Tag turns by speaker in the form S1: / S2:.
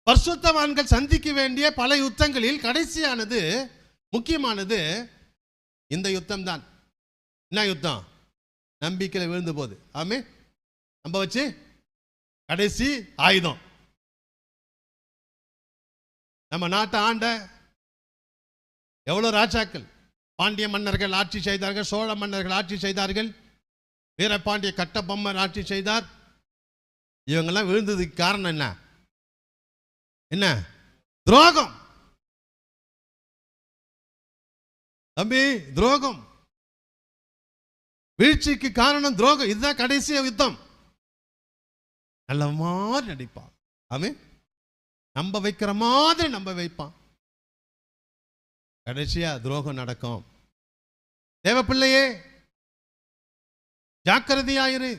S1: பரிசுத்தவான்கள் சந்திக்க வேண்டிய பல யுத்தங்களில் கடைசியானது முக்கியமானது இந்த யுத்தம் தான். என்ன யுத்தம்? நம்பிக்கையில் விழுந்து போகுது. ஆமே, நம்ப வச்சு கடைசி ஆயுதம். நம்ம நாட்டை ஆண்ட எவ்வளவு ராஜாக்கள், பாண்டிய மன்னர்கள் ஆட்சி செய்தார்கள், சோழ மன்னர்கள் ஆட்சி செய்தார்கள், வீரபாண்டிய கட்டபொம்மன் ஆட்சி செய்தார். இவங்கெல்லாம் விழுந்ததுக்கு காரணம் என்ன? என்ன? துரோகம். தம்பி, துரோகம். வீழ்ச்சிக்கு காரணம் துரோகம். இதுதான் கடைசி யுத்தம். நல்ல மாதிரி நடிப்பான், ஆமே, நம்ப வைக்கிற மாதிரி நம்ப வைப்பான், கடைசியா துரோகம் நடக்கும். தேவ பிள்ளையே, ஜாக்கிரதையாயிரு.